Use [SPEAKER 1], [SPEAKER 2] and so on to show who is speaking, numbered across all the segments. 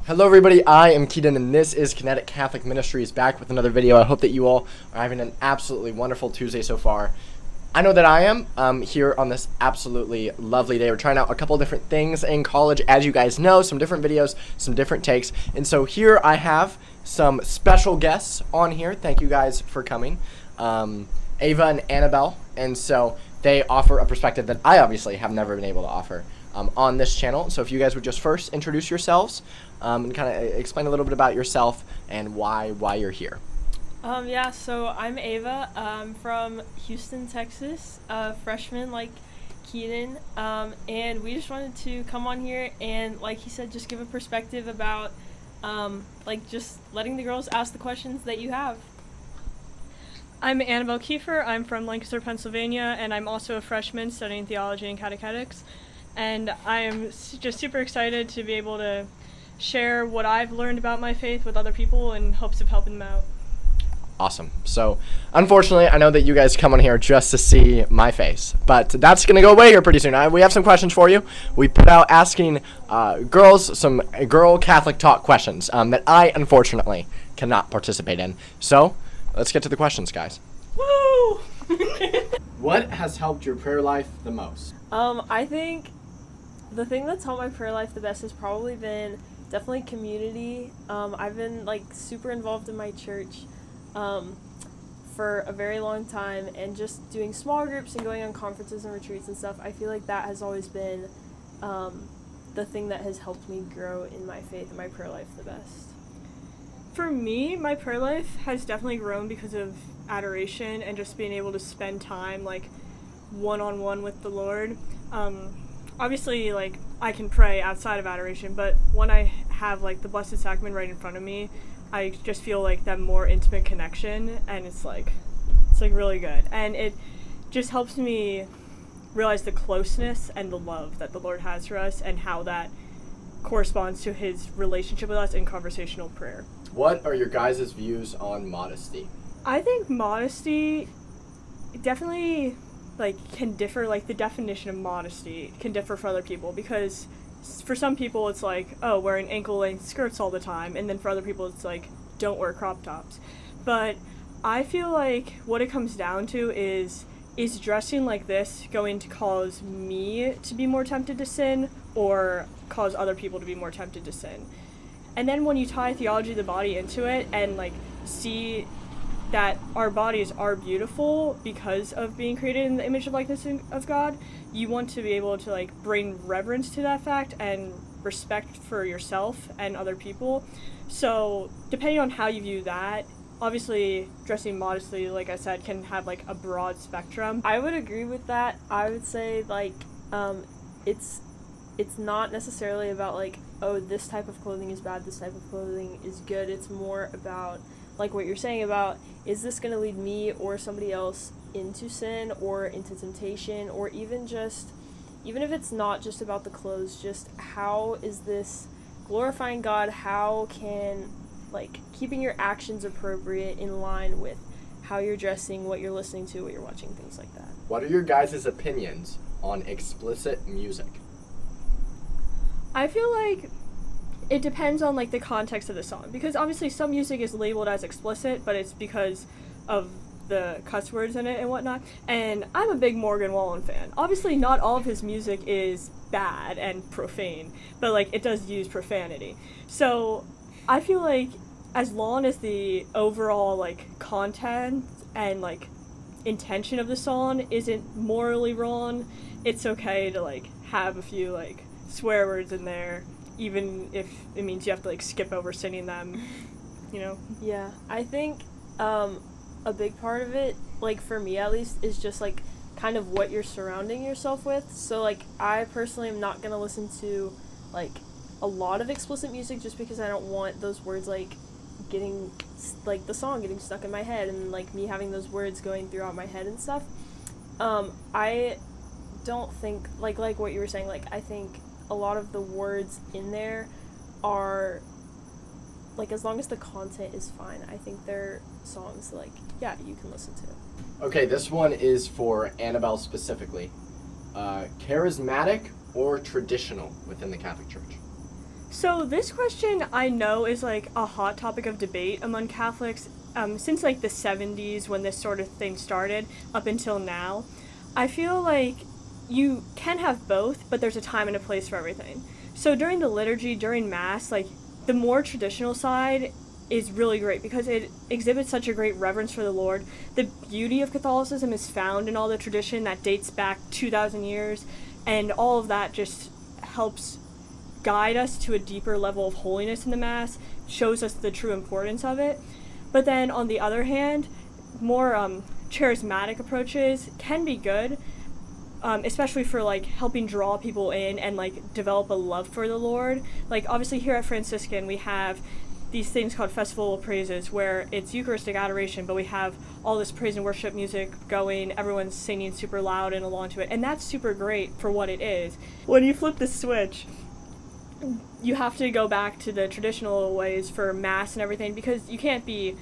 [SPEAKER 1] Hello everybody, I am Keaton and this is Kinetic Catholic Ministries back with another video. I hope that you all are having an absolutely wonderful Tuesday so far. I know that I am here on this absolutely lovely day. We're trying out a couple different things in college, as you guys know, some different videos, some different takes. And so here I have some special guests on here. Thank you guys for coming. Ava and Annabelle. And so they offer a perspective that I obviously have never been able to offer on this channel. So if you guys would just first introduce yourselves and kind of explain a little bit about yourself and why you're here.
[SPEAKER 2] Yeah, so I'm Ava. I'm from Houston, Texas, freshman like Keaton, and we just wanted to come on here and, like he said, just give a perspective about like just letting the girls ask the questions that you have.
[SPEAKER 3] I'm Annabelle Kiefer. I'm from Lancaster, Pennsylvania, and I'm also a freshman studying theology and catechetics. And I am just super excited to be able to share what I've learned about my faith with other people in hopes of helping them out.
[SPEAKER 1] Awesome. So, unfortunately, I know that you guys come on here just to see my face, but that's going to go away here pretty soon. We have some questions for you. We put out asking girls some girl Catholic talk questions that I, unfortunately, cannot participate in. So, let's get to the questions, guys.
[SPEAKER 2] Woo!
[SPEAKER 1] What has helped your prayer life the most?
[SPEAKER 2] I think the thing that's helped my prayer life the best has probably been definitely community. I've been like super involved in my church for a very long time, and just doing small groups and going on conferences and retreats and stuff. I feel like that has always been the thing that has helped me grow in my faith and my prayer life the best.
[SPEAKER 3] For me, my prayer life has definitely grown because of adoration and just being able to spend time like one-on-one with the Lord. Obviously, like, I can pray outside of adoration, but when I have like the Blessed Sacrament right in front of me, I just feel like that more intimate connection, and it's like really good, and it just helps me realize the closeness and the love that the Lord has for us and how that corresponds to his relationship with us in conversational prayer.
[SPEAKER 1] What are your guys' views on modesty?
[SPEAKER 3] I think modesty definitely can differ, like the definition of modesty can differ for other people, because for some people it's like, oh, wearing ankle-length skirts all the time, and then for other people it's like, don't wear crop tops. But I feel like what it comes down to is dressing like this going to cause me to be more tempted to sin or cause other people to be more tempted to sin? And then when you tie theology of the body into it and like see that our bodies are beautiful because of being created in the image of likeness of God, you want to be able to like bring reverence to that fact and respect for yourself and other people. So depending on how you view that, obviously dressing modestly, like I said, can have like a broad spectrum.
[SPEAKER 2] I would agree with that. I would say like it's not necessarily about like, oh, this type of clothing is bad, this type of clothing is good. It's more about like what you're saying about, is this going to lead me or somebody else into sin or into temptation, or even if it's not just about the clothes, just how is this glorifying God? How can like keeping your actions appropriate in line with how you're dressing, what you're listening to, what you're watching, things like that.
[SPEAKER 1] What are your guys' opinions on explicit music?
[SPEAKER 3] I feel like it depends on like the context of the song, because obviously some music is labeled as explicit, but it's because of the cuss words in it and whatnot. And I'm a big Morgan Wallen fan. Obviously not all of his music is bad and profane, but like it does use profanity. So I feel like as long as the overall like content and like intention of the song isn't morally wrong, it's okay to like have a few like swear words in there, even if it means you have to like skip over singing them, you know?
[SPEAKER 2] Yeah, I think a big part of it, like for me at least, is just like kind of what you're surrounding yourself with. So like I personally am not gonna listen to like a lot of explicit music just because I don't want those words like getting like the song getting stuck in my head and like me having those words going throughout my head and stuff. I don't think like what you were saying, like I think a lot of the words in there are like, as long as the content is fine, I think they're songs like, yeah, you can listen to.
[SPEAKER 1] Okay, this one is for Annabelle specifically. Charismatic or traditional within the Catholic Church?
[SPEAKER 3] So this question I know is like a hot topic of debate among Catholics since like the 70s when this sort of thing started up until now. I feel like you can have both, but there's a time and a place for everything. So during the liturgy, during Mass, like the more traditional side is really great because it exhibits such a great reverence for the Lord. The beauty of Catholicism is found in all the tradition that dates back 2,000 years, and all of that just helps guide us to a deeper level of holiness in the Mass, shows us the true importance of it. But then on the other hand, more charismatic approaches can be good, especially for like helping draw people in and like develop a love for the Lord. Like obviously here at Franciscan we have these things called Festival of Praises where it's Eucharistic adoration, but we have all this praise and worship music going, everyone's singing super loud and along to it, and that's super great for what it is. When you flip the switch, you have to go back to the traditional ways for Mass and everything because you can't be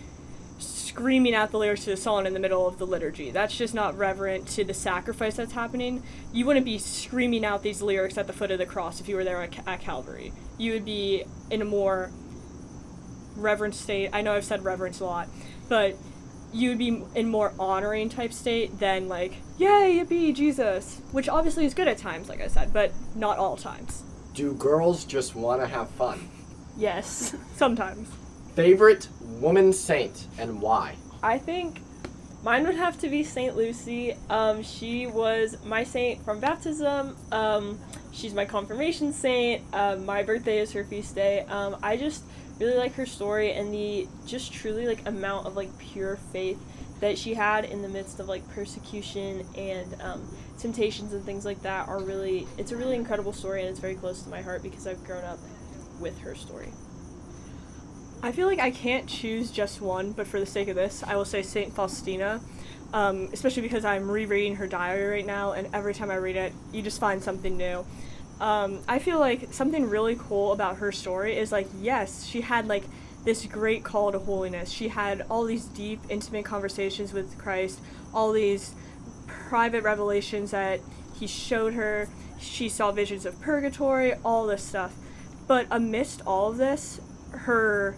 [SPEAKER 3] screaming out the lyrics to the song in the middle of the liturgy. That's just not reverent to the sacrifice that's happening. You wouldn't be screaming out these lyrics at the foot of the cross if you were there at Calvary. You would be in a more reverent state. I know I've said reverence a lot, but you would be in more honoring type state than like, yay, yippee, Jesus, which obviously is good at times, like I said, but not all times.
[SPEAKER 1] Do girls just want to have fun?
[SPEAKER 3] Yes, sometimes.
[SPEAKER 1] Favorite woman saint and why?
[SPEAKER 2] I think mine would have to be Saint Lucy. She was my saint from baptism. She's my confirmation saint. My birthday is her feast day. I just really like her story and the just truly like amount of like pure faith that she had in the midst of like persecution and temptations and things like that it's a really incredible story, and it's very close to my heart because I've grown up with her story.
[SPEAKER 3] I feel like I can't choose just one, but for the sake of this, I will say Saint Faustina, especially because I'm rereading her diary right now, and every time I read it, you just find something new. I feel like something really cool about her story is like, yes, she had like this great call to holiness. She had all these deep, intimate conversations with Christ, all these private revelations that he showed her. She saw visions of purgatory, all this stuff. But amidst all of this, her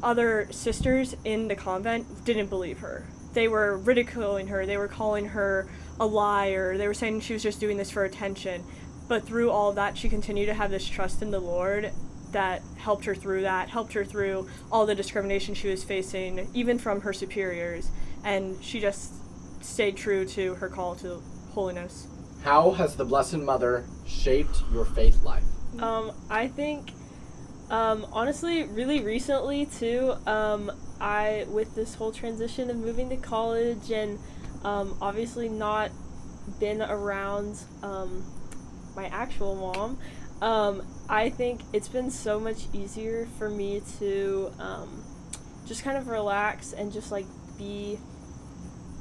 [SPEAKER 3] other sisters in the convent didn't believe her. They were ridiculing her. They were calling her a liar. They were saying she was just doing this for attention. But through all of that, she continued to have this trust in the Lord that helped her through all the discrimination she was facing, even from her superiors. And she just stayed true to her call to holiness.
[SPEAKER 1] How has the Blessed Mother shaped your faith life?
[SPEAKER 2] I think, honestly, really recently too, I, with this whole transition of moving to college and obviously not been around my actual mom, I think it's been so much easier for me to just kind of relax and just like be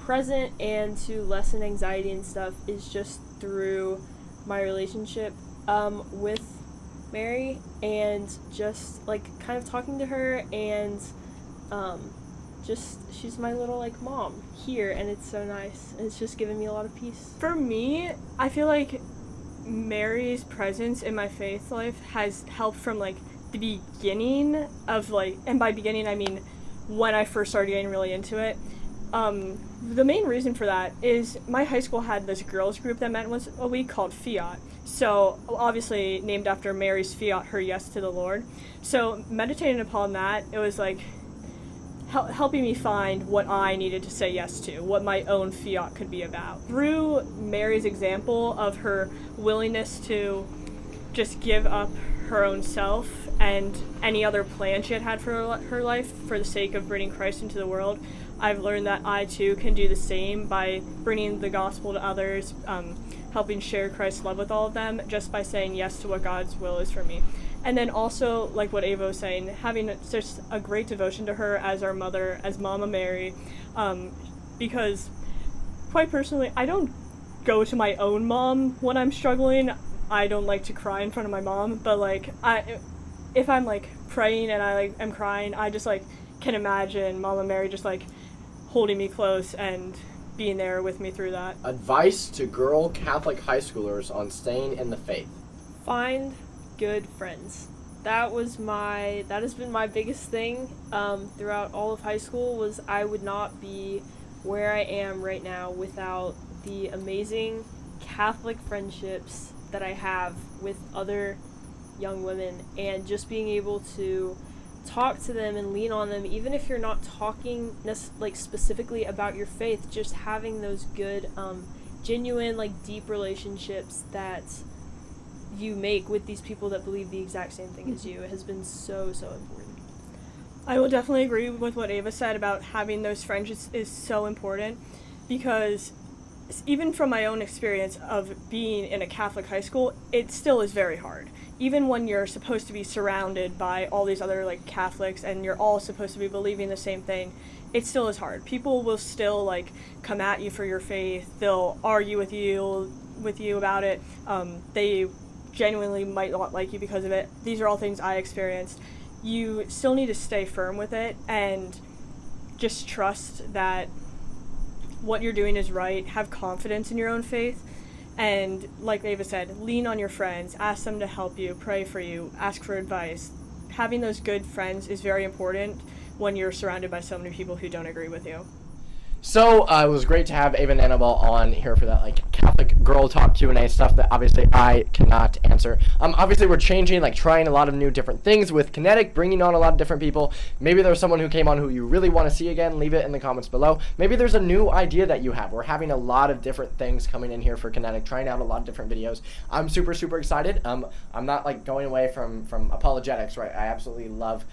[SPEAKER 2] present and to lessen anxiety and stuff is just through my relationship with Mary and just like kind of talking to her and just she's my little like mom here, and it's so nice, and it's just given me a lot of peace.
[SPEAKER 3] For me, I feel like Mary's presence in my faith life has helped from like the beginning of like, and by beginning I mean when I first started getting really into it. The main reason for that is my high school had this girls group that met once a week called Fiat. So obviously named after Mary's fiat, her yes to the Lord. So meditating upon that, it was like helping me find what I needed to say yes to, what my own fiat could be about. Through Mary's example of her willingness to just give up her own self and any other plan she had for her life for the sake of bringing Christ into the world, I've learned that I too can do the same by bringing the gospel to others, helping share Christ's love with all of them just by saying yes to what God's will is for me. And then also, like what Ava was saying, having just a great devotion to her as our mother, as Mama Mary, because quite personally, I don't go to my own mom when I'm struggling. I don't like to cry in front of my mom, but like if I'm like praying and I like am crying, I just like can imagine Mama Mary just like holding me close and being there with me through that.
[SPEAKER 1] Advice to girl Catholic high schoolers on staying in the faith.
[SPEAKER 2] Find good friends. that has been my biggest thing throughout all of high school, was I would not be where I am right now without the amazing Catholic friendships that I have with other young women, and just being able to talk to them and lean on them, even if you're not talking like specifically about your faith, just having those good genuine, like, deep relationships that you make with these people that believe the exact same thing as you has been so important.
[SPEAKER 3] I will definitely agree with what Ava said about having those friendships is so important, because even from my own experience of being in a Catholic high school, it still is very hard. Even when you're supposed to be surrounded by all these other, like, Catholics and you're all supposed to be believing the same thing, it still is hard. People will still, like, come at you for your faith. They'll argue with you about it. They genuinely might not like you because of it. These are all things I experienced. You still need to stay firm with it and just trust that what you're doing is right. Have confidence in your own faith. And like Ava said, lean on your friends, ask them to help you, pray for you, ask for advice. Having those good friends is very important when you're surrounded by so many people who don't agree with you.
[SPEAKER 1] So it was great to have Ava and Annabelle on here for that, like, Catholic girl talk Q&A stuff that obviously I cannot answer. Obviously we're changing, like, trying a lot of new different things with Kinetic, bringing on a lot of different people. Maybe there's someone who came on who you really want to see again. Leave it in the comments below. Maybe there's a new idea that you have. We're having a lot of different things coming in here for Kinetic, trying out a lot of different videos. I'm super excited. I'm not, like, going away from apologetics, right? I absolutely love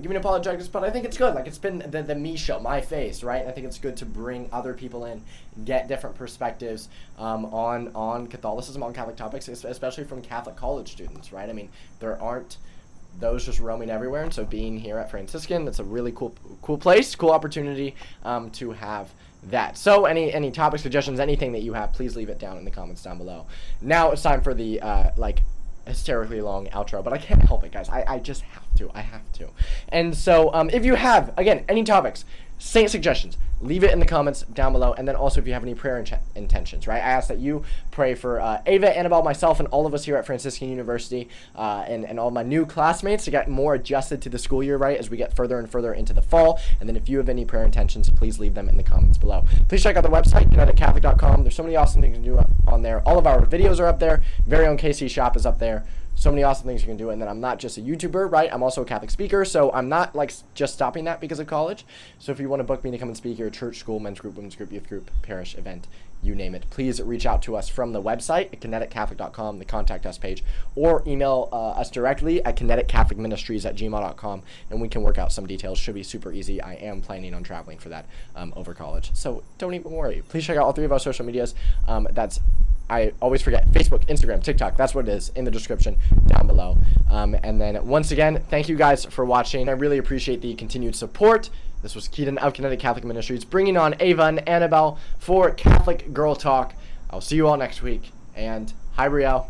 [SPEAKER 1] giving apologetics, but I think it's good. Like, it's been the me show, my face, right? And I think it's good to bring other people in, get different perspectives on Catholicism, on Catholic topics, especially from Catholic college students, right? I mean, there aren't those just roaming everywhere, and so being here at Franciscan, it's a really cool place, cool opportunity to have that. So any topic suggestions, anything that you have, please leave it down in the comments down below. Now it's time for the hysterically long outro, but I can't help it, guys. I just have to. And so if you have, again, any topics, saint suggestions, leave it in the comments down below. And then also if you have any prayer intentions, right? I ask that you pray for Ava, Annabelle, myself, and all of us here at Franciscan University, and all my new classmates to get more adjusted to the school year, right, as we get further and further into the fall. And then if you have any prayer intentions, please leave them in the comments below. Please check out the website, kineticcatholicministries.com. There's so many awesome things you can do on there. All of our videos are up there. Very own KC shop is up there. So many awesome things you can do. And then I'm not just a YouTuber, right? I'm also a Catholic speaker, so I'm not, like, just stopping that because of college. So if you want to book me to come and speak at your church, school, men's group, women's group, youth group, parish event, you name it, please reach out to us from the website at kineticcatholicministries.com, the contact us page, or email us directly at kineticcatholicministries@gmail.com, and we can work out some details. Should be super easy. I am planning on traveling for that over college, so don't even worry. Please check out all 3 of our social medias. I always forget, Facebook, Instagram, TikTok, that's what it is, in the description down below. And then once again, thank you guys for watching. I really appreciate the continued support. This was Keaton of Kinetic Catholic Ministries, bringing on Ava and Annabelle for Catholic Girl Talk. I'll see you all next week, and hi, Brielle.